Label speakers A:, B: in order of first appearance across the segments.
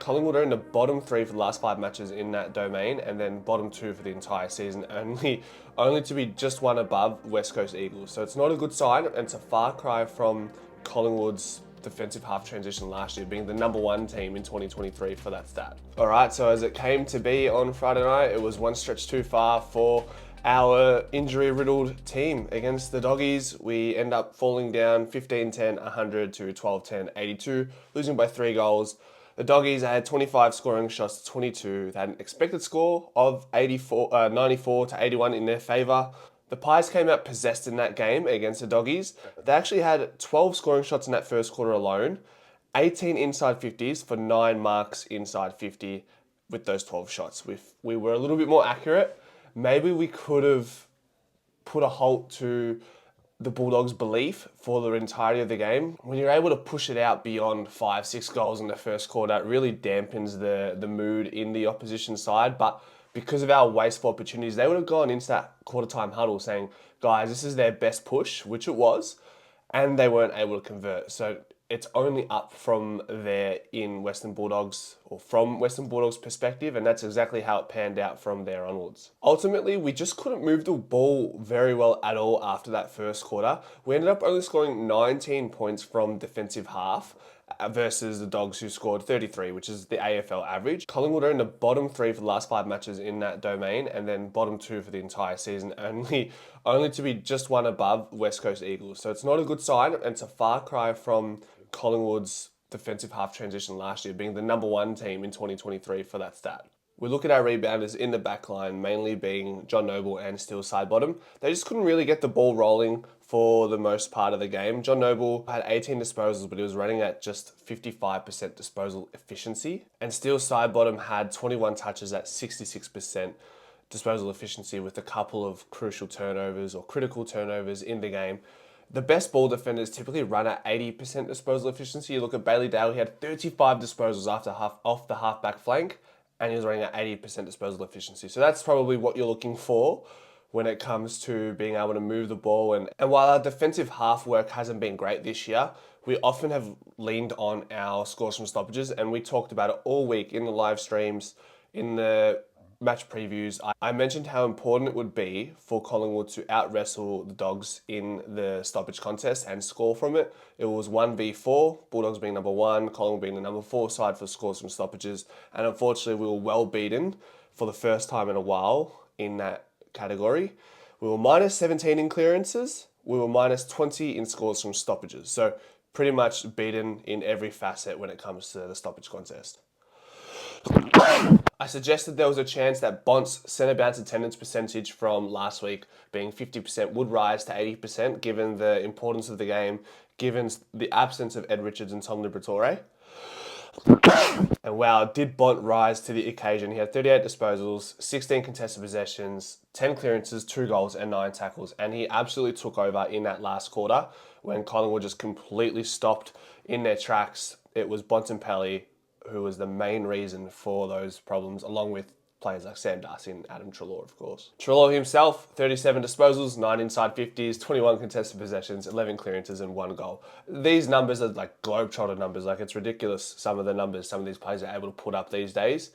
A: Collingwood are in the bottom 3 for the last 5 matches in that domain, and then bottom 2 for the entire season, only to be just one above West Coast Eagles. So it's not a good sign, and it's a far cry from Collingwood's defensive half transition last year, being the number 1 team in 2023 for that stat. All right, so as it came to be on Friday night, it was one stretch too far for our injury-riddled team against the Doggies. We end up falling down 15-10, 100 to 12-10, 82, losing by 3 goals. The Doggies had 25 scoring shots, 22. They had an expected score of 94 to 81 in their favour. The Pies came out possessed in that game against the Doggies. They actually had 12 scoring shots in that first quarter alone, 18 inside 50s for 9 marks inside 50 with those 12 shots. We were a little bit more accurate. Maybe we could have put a halt to the Bulldogs' belief for the entirety of the game. When you're able to push it out beyond 5-6 goals in the first quarter, it really dampens the mood in the opposition side. But because of our wasteful opportunities, they would have gone into that quarter-time huddle saying, guys, this is their best push, which it was, and they weren't able to convert. So it's only up from there in Western Bulldogs, or from Western Bulldogs' perspective, and that's exactly how it panned out from there onwards. Ultimately, we just couldn't move the ball very well at all after that first quarter. We ended up only scoring 19 points from defensive half versus the Dogs, who scored 33, which is the AFL average. Collingwood are in the bottom 3 for the last 5 matches in that domain, and then bottom 2 for the entire season, only to be just one above West Coast Eagles. So it's not a good sign, and it's a far cry from Collingwood's defensive half transition last year, being the number 1 team in 2023 for that stat. We look at our rebounders in the back line, mainly being John Noble and Steele Sidebottom. They just couldn't really get the ball rolling for the most part of the game. John Noble had 18 disposals, but he was running at just 55% disposal efficiency. And Steele Sidebottom had 21 touches at 66% disposal efficiency, with a couple of crucial turnovers or critical turnovers in the game. The best ball defenders typically run at 80% disposal efficiency. You look at Bailey Dale, he had 35 disposals off the half-back flank, and he was running at 80% disposal efficiency. So that's probably what you're looking for when it comes to being able to move the ball. And while our defensive half work hasn't been great this year, we often have leaned on our scores from stoppages, and we talked about it all week in the live streams, in the match previews. I mentioned how important it would be for Collingwood to out-wrestle the Dogs in the stoppage contest and score from it. It was 1v4, Bulldogs being number 1, Collingwood being the number 4 side for scores from stoppages, and unfortunately we were well beaten for the first time in a while in that category. We were minus 17 in clearances, we were minus 20 in scores from stoppages, so pretty much beaten in every facet when it comes to the stoppage contest. I suggested there was a chance that Bont's centre bounce attendance percentage from last week, being 50%, would rise to 80%, given the importance of the game, given the absence of Ed Richards and Tom Liberatore. And wow, did Bont rise to the occasion. He had 38 disposals, 16 contested possessions, 10 clearances, 2 goals and 9 tackles. And he absolutely took over in that last quarter when Collingwood just completely stopped in their tracks. It was Bontempelli who was the main reason for those problems, along with players like Sam Darcy and Adam Treloar, of course. Treloar himself, 37 disposals, 9 inside 50s, 21 contested possessions, 11 clearances and 1 goal. These numbers are like globetrotter numbers. Like, it's ridiculous, some of the numbers some of these players are able to put up these days.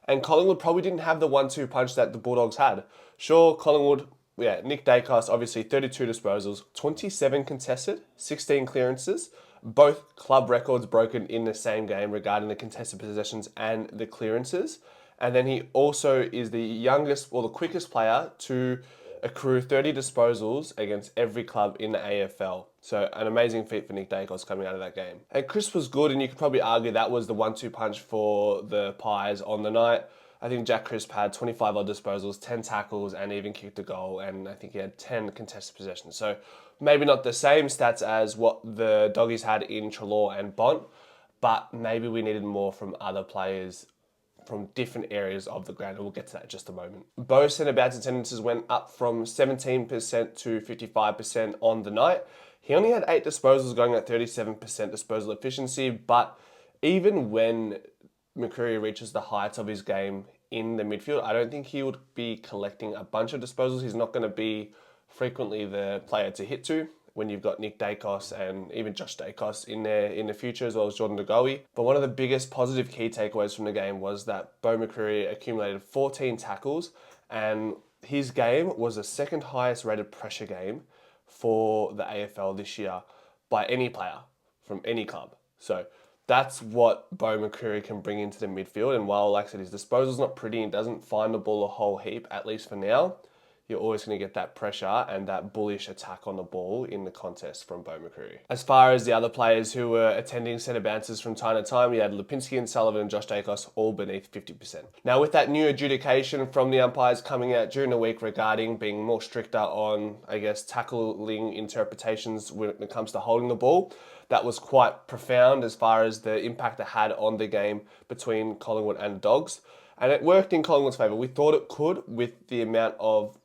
A: And Collingwood probably didn't have the 1-2 punch that the Bulldogs had. Sure, Collingwood, Nick Dacos, obviously 32 disposals, 27 contested, 16 clearances, both club records broken in the same game regarding the contested possessions and the clearances. And then he also is the youngest, or the quickest player to accrue 30 disposals against every club in the AFL. So an amazing feat for Nick Dacos coming out of that game. And Chris was good, and you could probably argue that was the 1-2 punch for the Pies on the night. I think Jack Crisp had 25 odd disposals, 10 tackles, and even kicked a goal, and I think he had 10 contested possessions. So maybe not the same stats as what the Doggies had in Treloar and Bont, but maybe we needed more from other players from different areas of the ground, and we'll get to that in just a moment. Both centre bounce attendances went up from 17% to 55% on the night. He only had 8 disposals, going at 37% disposal efficiency, but even when McCreery reaches the heights of his game in the midfield, I don't think he would be collecting a bunch of disposals. He's not going to be frequently the player to hit to. when you've got Nick Dacos and even Josh Dacos in there in the future, as well as Jordan DeGoey. But one of the biggest positive key takeaways from the game was that Beau McCreary accumulated 14 tackles, and his game was the second highest rated pressure game for the AFL this year by any player from any club. So that's what Beau McCreary can bring into the midfield. And while, like I said, his disposal's not pretty and doesn't find the ball a whole heap, at least for now, you're always going to get that pressure and that bullish attack on the ball in the contest from Beau McCreary. As far as the other players who were attending centre bounces from time to time, you had Lipinski and Sullivan and Josh Dacos all beneath 50%. Now, with that new adjudication from the umpires coming out during the week regarding being more stricter on, I guess, tackling interpretations when it comes to holding the ball, that was quite profound as far as the impact it had on the game between Collingwood and the Dogs. And it worked in Collingwood's favour. We thought it could with the amount of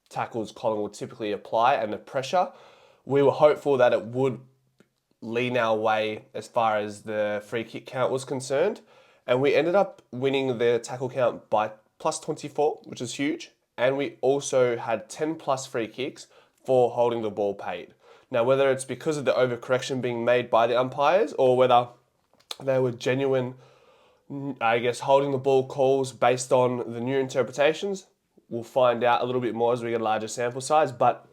A: tackles Collingwood typically apply and the pressure. We were hopeful that it would lean our way as far as the free kick count was concerned. And we ended up winning the tackle count by plus 24, which is huge. And we also had 10 plus free kicks for holding the ball paid. Now, whether it's because of the overcorrection being made by the umpires or whether they were genuine, I guess, holding the ball calls based on the new interpretations, we'll find out a little bit more as we get a larger sample size, but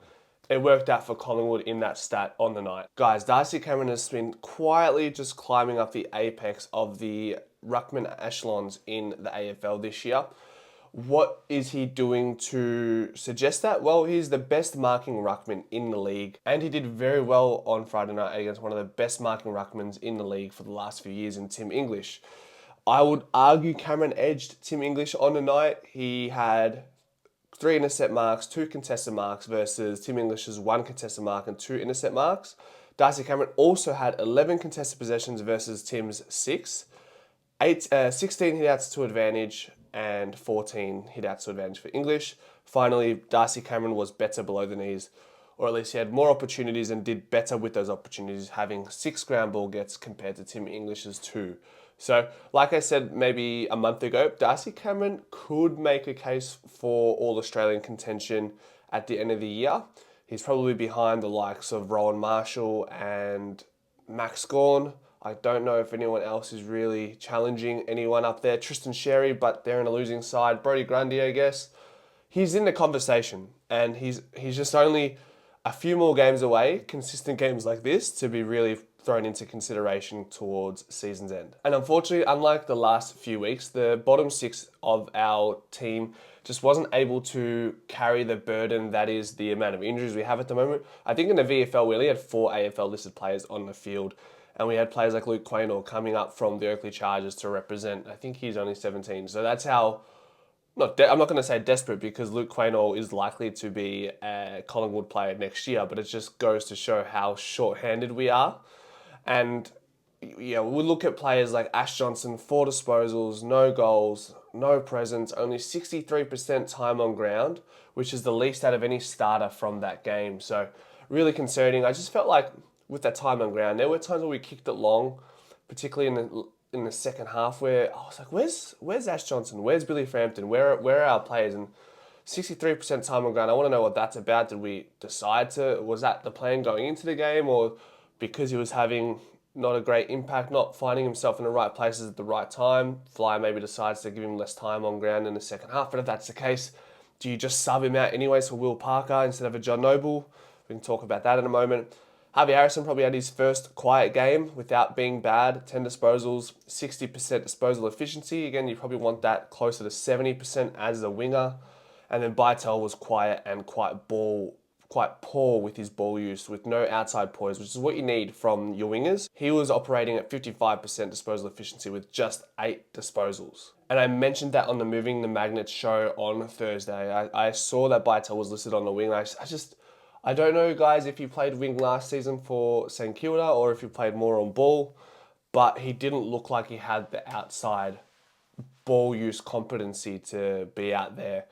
A: it worked out for Collingwood in that stat on the night. Guys, Darcy Cameron has been quietly just climbing up the apex of the ruckman echelons in the AFL this year. What is he doing to suggest that? Well, he's the best marking ruckman in the league, and he did very well on Friday night against one of the best marking ruckmans in the league for the last few years in Tim English. I would argue Cameron edged Tim English on the night. He had 3 intercept marks, 2 contested marks versus Tim English's 1 contested mark and 2 intercept marks. Darcy Cameron also had 11 contested possessions versus Tim's 6, 16 hitouts to advantage and 14 hitouts to advantage for English. Finally, Darcy Cameron was better below the knees, or at least he had more opportunities and did better with those opportunities, having 6 ground ball gets compared to Tim English's 2. So, like I said maybe a month ago, Darcy Cameron could make a case for All-Australian contention at the end of the year. He's probably behind the likes of Rowan Marshall and Max Gawn. I don't know if anyone else is really challenging anyone up there. Tristan Sherry, but they're in a losing side. Brodie Grundy, I guess. He's in the conversation, and he's just only a few more games away, consistent games like this, to be really thrown into consideration towards season's end. And unfortunately, unlike the last few weeks, the bottom 6 of our team just wasn't able to carry the burden that is the amount of injuries we have at the moment. I think in the VFL, we only had 4 AFL listed players on the field, and we had players like Luke Quaynor coming up from the Oakley Chargers to represent. I think he's only 17. So that's how, I'm not going to say desperate, because Luke Quaynor is likely to be a Collingwood player next year, but it just goes to show how short-handed we are. And yeah, we look at players like Ash Johnson, 4 disposals, no goals, no presence, only 63% time on ground, which is the least out of any starter from that game. So really concerning. I just felt like with that time on ground, there were times where we kicked it long, particularly in the second half, where I was like, where's Ash Johnson? Where's Billy Frampton? Where are our players? And 63% time on ground, I want to know what that's about. Did we decide was that the plan going into the game, or because he was having not a great impact, not finding himself in the right places at the right time, Fly maybe decides to give him less time on ground in the second half? But if that's the case, do you just sub him out anyways for Will Parker instead of a John Noble? We can talk about that in a moment. Harvey Harrison probably had his first quiet game without being bad. 10 disposals, 60% disposal efficiency. Again, you probably want that closer to 70% as a winger. And then Bytel was quiet and quite poor with his ball use, with no outside poise, which is what you need from your wingers. He was operating at 55% disposal efficiency with just 8 disposals. And I mentioned that on the Moving the Magnets show on Thursday. I saw that Bytel was listed on the wing. I don't know, guys, if he played wing last season for St Kilda or if he played more on ball, but he didn't look like he had the outside ball use competency to be out there.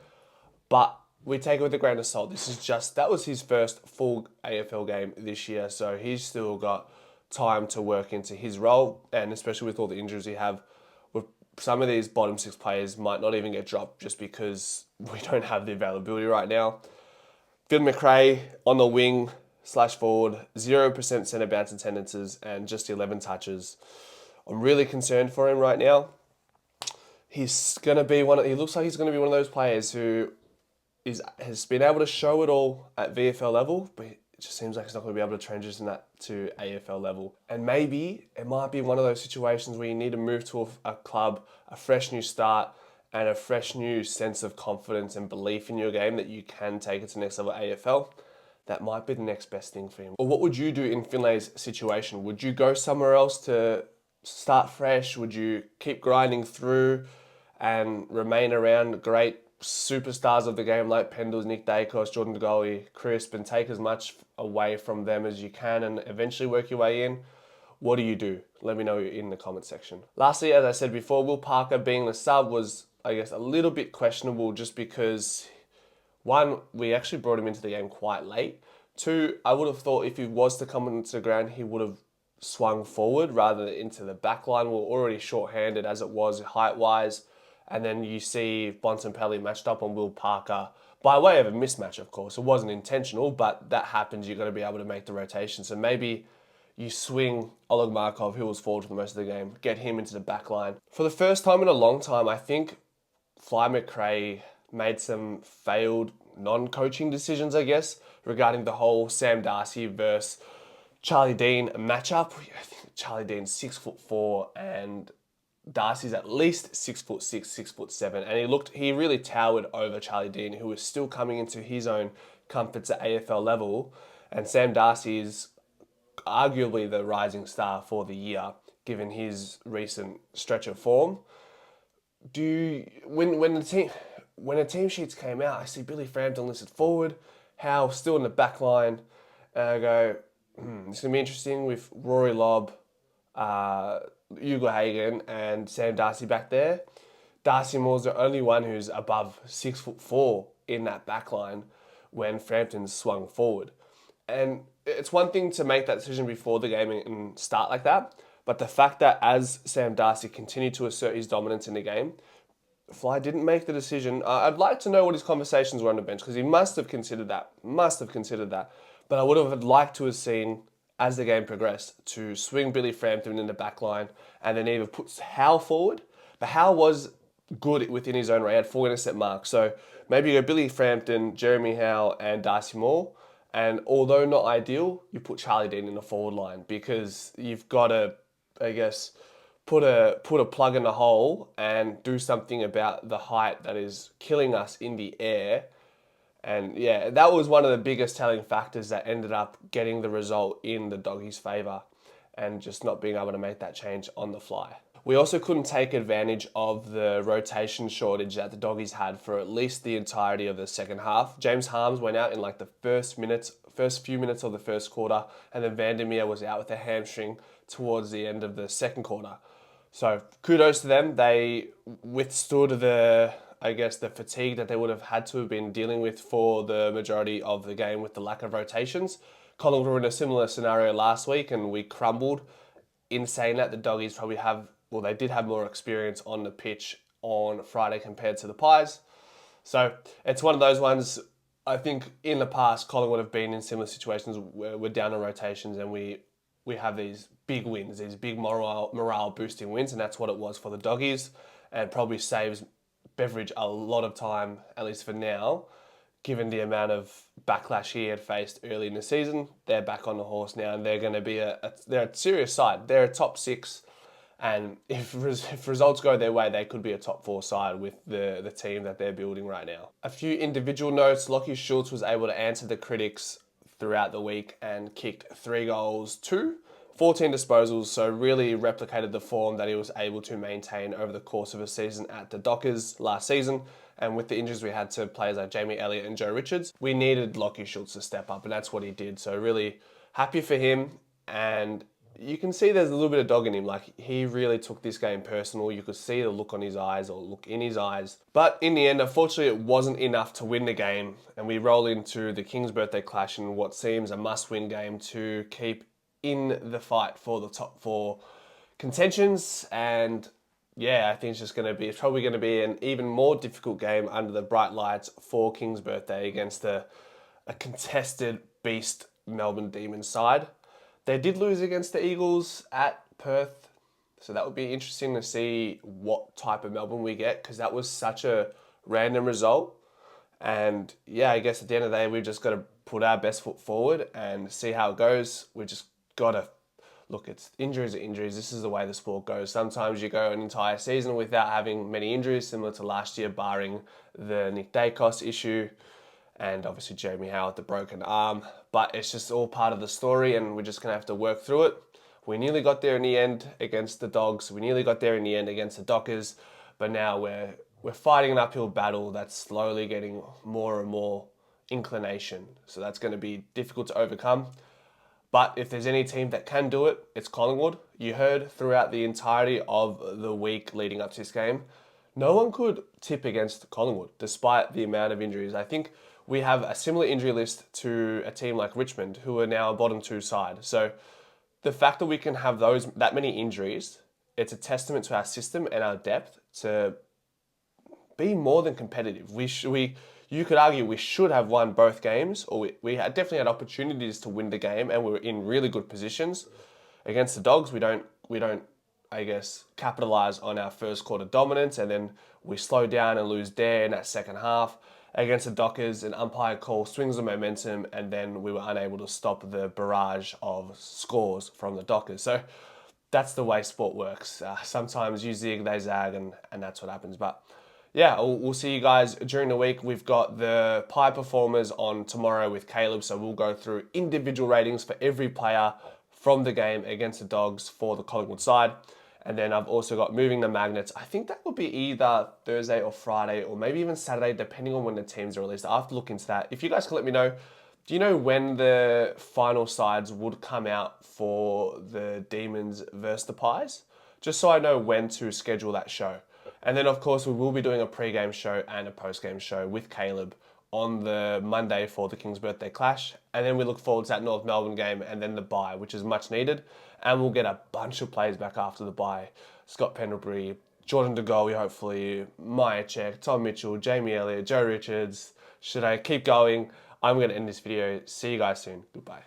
A: But we take it with a grain of salt. That was his first full AFL game this year, so he's still got time to work into his role, and especially with all the injuries we have, with some of these bottom 6 players might not even get dropped just because we don't have the availability right now. Phil McRae on the wing, slash forward, 0% centre bounce attendances, and just 11 touches. I'm really concerned for him right now. He's gonna be he looks like he's gonna be one of those players who has been able to show it all at VFL level, but it just seems like he's not going to be able to transition that to AFL level. And maybe it might be one of those situations where you need to move to a club, a fresh new start, and a fresh new sense of confidence and belief in your game that you can take it to the next level AFL. That might be the next best thing for him. Or what would you do in Finlay's situation? Would you go somewhere else to start fresh? Would you keep grinding through and remain around great superstars of the game like Pendles, Nick Dacos, Jordan DeGoey, Crisp, and take as much away from them as you can and eventually work your way in? What do you do? Let me know in the comment section. Lastly, as I said before, Will Parker being the sub was, I guess, a little bit questionable just because, one, we actually brought him into the game quite late. Two, I would have thought if he was to come into the ground, he would have swung forward rather than into the back line. We were already short-handed as it was height-wise. And then you see Bontempelli matched up on Will Parker by way of a mismatch, of course. It wasn't intentional, but that happens. You've got to be able to make the rotation. So maybe you swing Oleg Markov, who was forward for the most of the game, get him into the back line. For the first time in a long time, I think Fly McRae made some failed non-coaching decisions, I guess, regarding the whole Sam Darcy versus Charlie Dean matchup. I think Charlie Dean's 6'4" and Darcy's at least 6'6", 6'7", and he really towered over Charlie Dean, who was still coming into his own comforts at AFL level. And Sam Darcy is arguably the rising star for the year, given his recent stretch of form. When the team sheets came out, I see Billy Frampton listed forward, Howe still in the back line, and I go, it's gonna be interesting with Rory Lobb, Hugo Hagen and Sam Darcy back there. Darcy Moore's the only one who's above 6'4" in that back line when Frampton swung forward. And it's one thing to make that decision before the game and start like that, but the fact that as Sam Darcy continued to assert his dominance in the game, Fly didn't make the decision. I'd like to know what his conversations were on the bench because he must have considered that. But I would have liked to have seen, as the game progressed, to swing Billy Frampton in the back line and then either put Howe forward. But Howe was good within his own right. He had 4 intercept marks. So maybe you go Billy Frampton, Jeremy Howe and Darcy Moore. And although not ideal, you put Charlie Dean in the forward line because you've got to, I guess, put a plug in the hole and do something about the height that is killing us in the air. And yeah, that was one of the biggest telling factors that ended up getting the result in the Doggies' favour and just not being able to make that change on the fly. We also couldn't take advantage of the rotation shortage that the Doggies had for at least the entirety of the second half. James Harms went out in like the first few minutes of the first quarter, and then Vandermeer was out with a hamstring towards the end of the second quarter. So kudos to them. They withstood the fatigue that they would have had to have been dealing with for the majority of the game with the lack of rotations. Collingwood were in a similar scenario last week and we crumbled. In saying that, the Doggies they did have more experience on the pitch on Friday compared to the Pies. So it's one of those ones, I think in the past, Collingwood have been in similar situations where we're down on rotations and we have these big wins, these big morale boosting wins, and that's what it was for the Doggies, and probably saves Beveridge a lot of time, at least for now, given the amount of backlash he had faced early in the season. They're back on the horse now, and they're going to be they're a serious side. They're a top 6, and if results go their way, they could be a top 4 side with the team that they're building right now. A few individual notes. Lachie Schultz was able to answer the critics throughout the week and kicked 3 goals, 14 disposals, so really replicated the form that he was able to maintain over the course of a season at the Dockers last season. And with the injuries we had to players like Jamie Elliott and Joe Richards, we needed Lachie Schultz to step up, and that's what he did. So really happy for him, and you can see there's a little bit of dog in him. Like, he really took this game personal. You could see the look on his eyes, or look in his eyes. But in the end, unfortunately, it wasn't enough to win the game, and we roll into the King's birthday clash in what seems a must-win game to keep in the fight for the top 4 contentions. And yeah, I think it's probably going to be an even more difficult game under the bright lights for King's birthday against a contested beast Melbourne Demons side. They did lose against the Eagles at Perth, so that would be interesting to see what type of Melbourne we get, because that was such a random result. And yeah, I guess at the end of the day, we've just got to put our best foot forward and see how it goes. We just got to look, it's injuries are injuries. This is the way the sport goes. Sometimes you go an entire season without having many injuries, similar to last year, barring the Nick Dacos issue and obviously Jeremy Howe with the broken arm. But it's just all part of the story, and we're just going to have to work through it. We nearly got there in the end against the Dogs. We nearly got there in the end against the Dockers. But now we're fighting an uphill battle that's slowly getting more and more inclination. So that's going to be difficult to overcome. But if there's any team that can do it, it's Collingwood. You heard throughout the entirety of the week leading up to this game, no one could tip against Collingwood, despite the amount of injuries. I think we have a similar injury list to a team like Richmond, who are now a bottom two side. So the fact that we can have that many injuries, it's a testament to our system and our depth to be more than competitive. You could argue we should have won both games, or we definitely had opportunities to win the game, and we were in really good positions. Against the Dogs, we don't, I guess, capitalise on our first quarter dominance, and then we slow down and lose there in that second half. Against the Dockers, an umpire call swings the momentum, and then we were unable to stop the barrage of scores from the Dockers. So that's the way sport works. Sometimes you zig, they zag, and that's what happens. But yeah, we'll see you guys during the week. We've got the Pie performers on tomorrow with Caleb, so we'll go through individual ratings for every player from the game against the Dogs for the Collingwood side. And then I've also got Moving the Magnets. I think that will be either Thursday or Friday, or maybe even Saturday, depending on when the teams are released. I have to look into that. If you guys can let me know, do you know when the final sides would come out for the Demons versus the Pies? Just so I know when to schedule that show. And then, of course, we will be doing a pre-game show and a post-game show with Caleb on the Monday for the King's Birthday Clash. And then we look forward to that North Melbourne game and then the bye, which is much needed. And we'll get a bunch of players back after the bye. Scott Pendlebury, Jordan De Goey, hopefully, Maya Check, Tom Mitchell, Jamie Elliott, Joe Richards. Should I keep going? I'm going to end this video. See you guys soon. Goodbye.